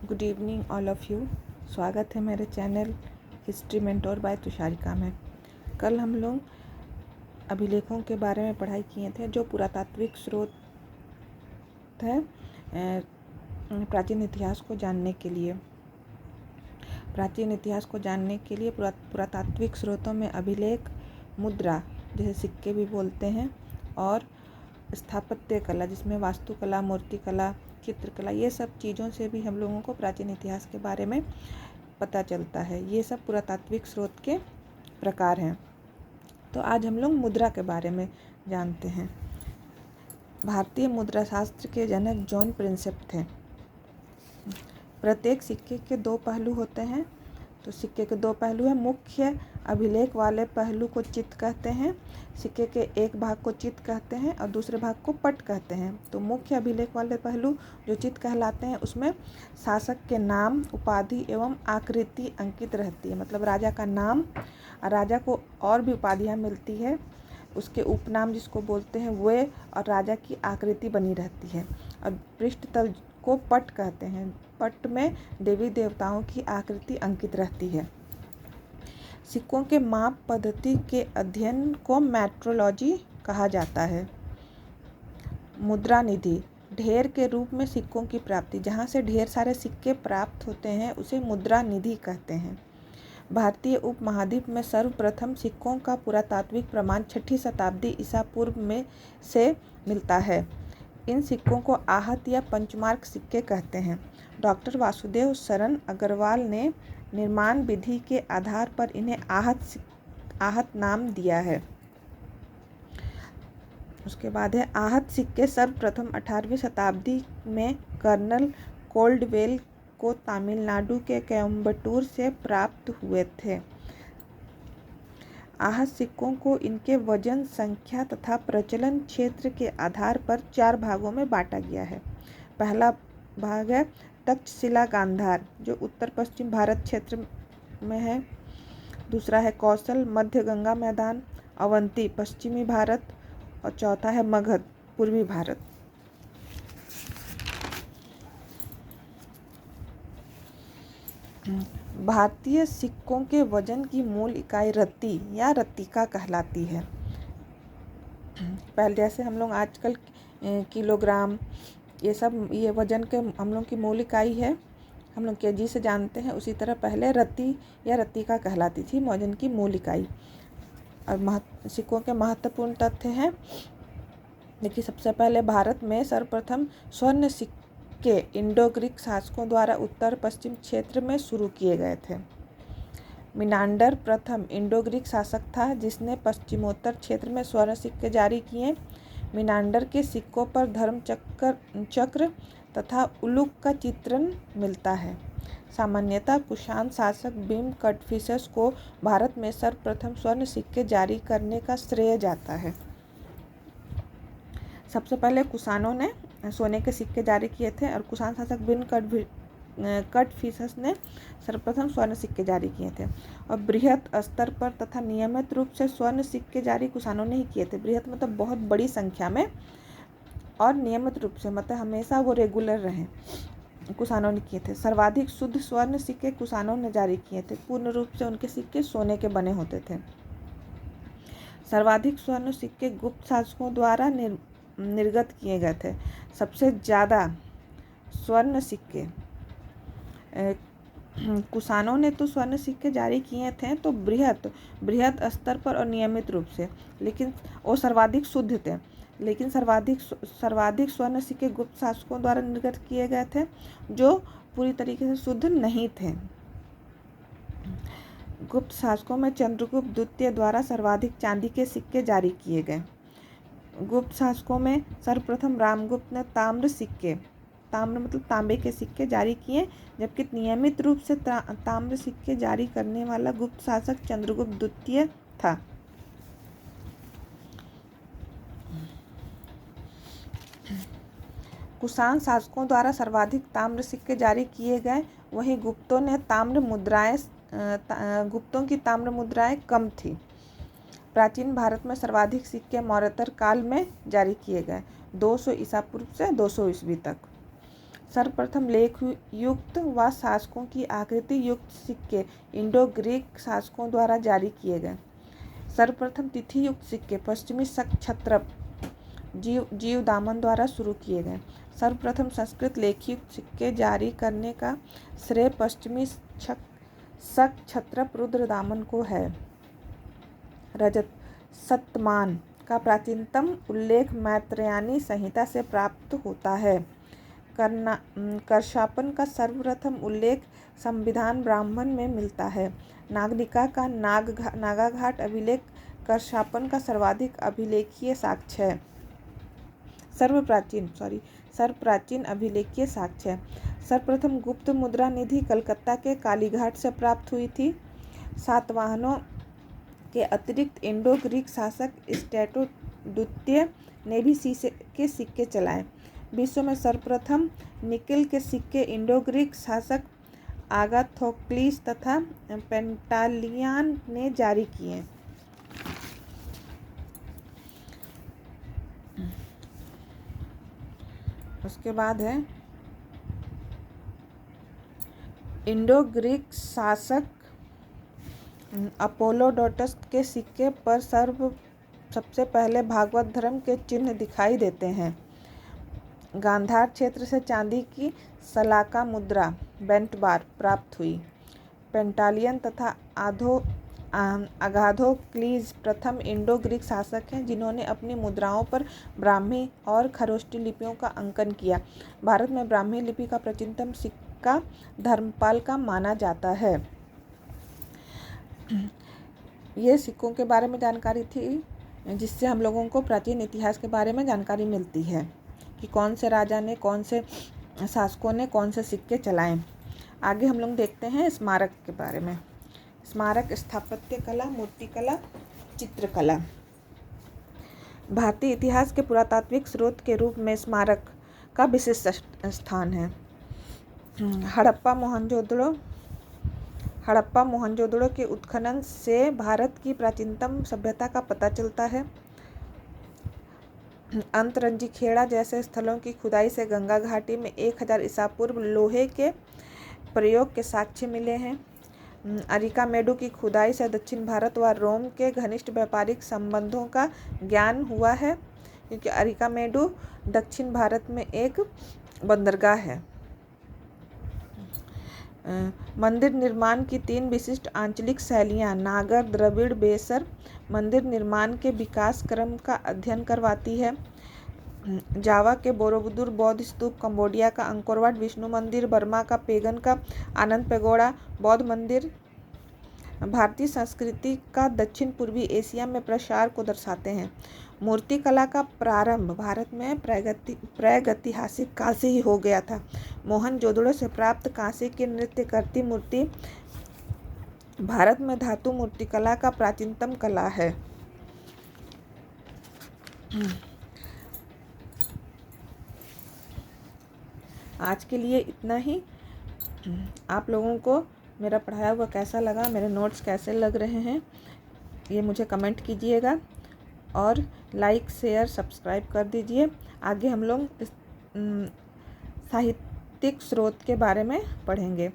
Good evening all of you. स्वागत है मेरे channel history mentor by Tusharika में। कल हम लोग अभिलेखों के बारे में पढ़ाई किए थे जो पुरातात्विक स्रोत है प्राचीन इतिहास को जानने के लिए। पुरातात्विक स्रोतों में अभिलेख, मुद्रा जैसे सिक्के भी बोलते हैं, और स्थापत्य कला जिसमें वास्तुकला, मूर्तिकला, चित्रकला, ये सब चीज़ों से भी हम लोगों को प्राचीन इतिहास के बारे में पता चलता है। ये सब पुरातात्विक स्रोत के प्रकार हैं। तो आज हम लोग मुद्रा के बारे में जानते हैं। भारतीय मुद्रा शास्त्र के जनक जॉन प्रिंसेप थे। प्रत्येक सिक्के के दो पहलू होते हैं। तो सिक्के के दो पहलू हैं। मुख्य अभिलेख वाले पहलू को चित्त कहते हैं। सिक्के के एक भाग को चित्त कहते हैं और दूसरे भाग को पट कहते हैं। तो मुख्य अभिलेख वाले पहलू जो चित्त कहलाते हैं, उसमें शासक के नाम, उपाधि एवं आकृति अंकित रहती है। मतलब राजा का नाम, राजा को और भी उपाधियाँ मिलती है, उसके उपनाम जिसको बोलते हैं वे, और राजा की आकृति बनी रहती है। और पृष्ठ तल को पट कहते हैं। पट में देवी देवताओं की आकृति अंकित रहती है। सिक्कों के माप पद्धति के अध्ययन को मेट्रोलॉजी कहा जाता है। मुद्रा निधि, ढेर के रूप में सिक्कों की प्राप्ति, जहाँ से ढेर सारे सिक्के प्राप्त होते हैं उसे मुद्रा निधि कहते हैं। भारतीय उपमहाद्वीप में सर्वप्रथम सिक्कों का पुरातात्विक प्रमाण 6ठी शताब्दी ईसा पूर्व में से मिलता है। इन सिक्कों को आहत या पंचमार्क सिक्के कहते हैं। डॉक्टर वासुदेव शरण अग्रवाल ने निर्माण विधि के आधार पर इन्हें आहत नाम दिया है। उसके बाद है आहत सिक्के सर्वप्रथम 18वीं शताब्दी में कर्नल कोल्डवेल को तमिलनाडु के कोयम्बटूर से प्राप्त हुए थे। आहत सिक्कों को इनके वजन, संख्या तथा प्रचलन क्षेत्र के आधार पर 4 भागों में बांटा गया है। पहला भाग है तक्षशिला गांधार, जो उत्तर पश्चिम भारत क्षेत्र में है। दूसरा है कौशल, मध्य गंगा मैदान, अवंती, पश्चिमी भारत, और चौथा है मगध, पूर्वी भारत। भारतीय सिक्कों के वजन की मूल इकाई रत्ती या रत्तिका कहलाती है। पहले जैसे हम लोग आजकल किलोग्राम, ये वजन के हम लोग की मूल इकाई है, हम लोग केजी से जानते हैं, उसी तरह पहले रत्ती या रत्तिका कहलाती थी वजन की मूल इकाई। और सिक्कों के महत्वपूर्ण तथ्य हैं। देखिए, सबसे पहले भारत में सर्वप्रथम स्वर्ण सिक्के इंडो ग्रीक शासकों द्वारा उत्तर पश्चिम क्षेत्र में शुरू किए गए थे। मिनांडर प्रथम इंडो ग्रीक शासक था जिसने पश्चिमोत्तर क्षेत्र में स्वर्ण सिक्के जारी किए। मिनांडर के सिक्कों पर धर्म चक्र तथा उलूक का चित्रण मिलता है। सामान्यतः कुषाण शासक भीम कटफिशस को भारत में सर्वप्रथम स्वर्ण सिक्के जारी करने का श्रेय जाता है। सबसे पहले कुषाणों ने सोने के सिक्के जारी किए थे और कुषाण शासक भीम कटफिशस ने सर्वप्रथम स्वर्ण सिक्के जारी किए थे। और बृहत स्तर पर तथा नियमित रूप से स्वर्ण सिक्के जारी कुषाणों ने ही किए थे। बृहत मतलब बहुत बड़ी संख्या में, और नियमित रूप से मतलब हमेशा वो रेगुलर रहे, कुषाणों ने किए थे। सर्वाधिक शुद्ध स्वर्ण सिक्के कुषाणों ने जारी किए थे। पूर्ण रूप से उनके सिक्के सोने के बने होते थे। सर्वाधिक स्वर्ण सिक्के गुप्त शासकों द्वारा निर्गत किए गए थे। सबसे ज़्यादा स्वर्ण सिक्के कुषाणों ने तो स्वर्ण सिक्के जारी किए थे, तो बृहत स्तर पर और नियमित रूप से, लेकिन वो सर्वाधिक शुद्ध थे। लेकिन सर्वाधिक स्वर्ण सिक्के गुप्त शासकों द्वारा निर्गत किए गए थे, जो पूरी तरीके से शुद्ध नहीं थे। गुप्त शासकों में चंद्रगुप्त द्वितीय द्वारा सर्वाधिक चांदी के सिक्के जारी किए गए। गुप्त शासकों में सर्वप्रथम रामगुप्त ने ताम्र मतलब तांबे के सिक्के जारी किए, जबकि नियमित रूप से ताम्र सिक्के जारी करने वाला गुप्त शासक चंद्रगुप्त द्वितीय था। कुषाण शासकों द्वारा सर्वाधिक ताम्र सिक्के जारी किए गए, वहीं गुप्तों की ताम्र मुद्राएं कम थी। प्राचीन भारत में सर्वाधिक सिक्के मौर्योत्तर काल में जारी किए गए, 200 ईसा पूर्व से 200 ईस्वी तक। सर्वप्रथम लेख युक्त व शासकों की आकृति युक्त सिक्के इंडो ग्रीक शासकों द्वारा जारी किए गए। सर्वप्रथम तिथि युक्त सिक्के पश्चिमी शक क्षत्रप जीवदामन द्वारा शुरू किए गए। सर्वप्रथम संस्कृत लेखयुक्त सिक्के जारी करने का श्रेय पश्चिमी शक क्षत्रप रुद्रदामन को है। रजत शतमान का प्राचीनतम उल्लेख मैत्रेयानी संहिता से प्राप्त होता है। करशापन का सर्वप्रथम उल्लेख संविधान ब्राह्मण में मिलता है। नागनिका का नागाघाट अभिलेख करशापन का सर्वाधिक अभिलेखीय साक्ष्य है। सर्वप्राचीन अभिलेखीय साक्ष्य है। सर्वप्रथम गुप्त मुद्रा निधि कलकत्ता के कालीघाट से प्राप्त हुई थी। सातवाहनों के अतिरिक्त इंडो ग्रीक शासक स्टेटो द्वितीय ने भी शीशे के सिक्के चलाए। विश्व में सर्वप्रथम निकेल के सिक्के इंडो ग्रीक शासक आगाथोक्लिस तथा पेंटालियन ने जारी किए। उसके बाद है इंडो ग्रीक शासक अपोलोडोटस के सिक्के पर सबसे पहले भागवत धर्म के चिन्ह दिखाई देते हैं। गांधार क्षेत्र से चांदी की सलाका मुद्रा बेंट बार प्राप्त हुई। पेंटालियन तथा अगाथोक्लिस प्रथम इंडो ग्रीक शासक हैं जिन्होंने अपनी मुद्राओं पर ब्राह्मी और खरोष्टी लिपियों का अंकन किया। भारत में ब्राह्मी लिपि का प्राचीनतम सिक्का धर्मपाल का माना जाता है। ये सिक्कों के बारे में जानकारी थी जिससे हम लोगों को प्राचीन इतिहास के बारे में जानकारी मिलती है कि कौन से राजा ने, कौन से शासकों ने कौन से सिक्के चलाए। आगे हम लोग देखते हैं स्मारक के बारे में। स्मारक स्थापत्य कला, मूर्तिकला, चित्रकला। भारतीय इतिहास के पुरातात्विक स्रोत के रूप में स्मारक का विशिष्ट स्थान है। हड़प्पा मोहनजोदड़ो के उत्खनन से भारत की प्राचीनतम सभ्यता का पता चलता है। अंतरंजीखेड़ा जैसे स्थलों की खुदाई से गंगा घाटी में 1000 ईसा पूर्व लोहे के प्रयोग के साक्ष्य मिले हैं। अरिकामेडु की खुदाई से दक्षिण भारत व रोम के घनिष्ठ व्यापारिक संबंधों का ज्ञान हुआ है, क्योंकि अरिकामेडु दक्षिण भारत में एक बंदरगाह है। मंदिर निर्माण की 3 विशिष्ट आंचलिक शैलियाँ नागर, द्रविड़, बेसर मंदिर निर्माण के विकास क्रम का अध्ययन करवाती है। जावा के बोरोबुदुर बौद्ध स्तूप, कंबोडिया का अंकोर वाट विष्णु मंदिर, बर्मा का पेगन का आनंद पैगोडा बौद्ध मंदिर भारतीय संस्कृति का दक्षिण पूर्वी एशिया में प्रसार को दर्शाते हैं। मूर्तिकला का प्रारंभ भारत में प्रागैतिहासिक काल से ही हो गया था। मोहनजोदड़ो से प्राप्त कांसे की नृत्य करती मूर्ति भारत में धातु मूर्तिकला का प्राचीनतम कला है। आज के लिए इतना ही। आप लोगों को मेरा पढ़ाया हुआ कैसा लगा, मेरे नोट्स कैसे लग रहे हैं, ये मुझे कमेंट कीजिएगा और लाइक, शेयर, सब्सक्राइब कर दीजिए। आगे हम लोग साहित्यिक स्रोत के बारे में पढ़ेंगे।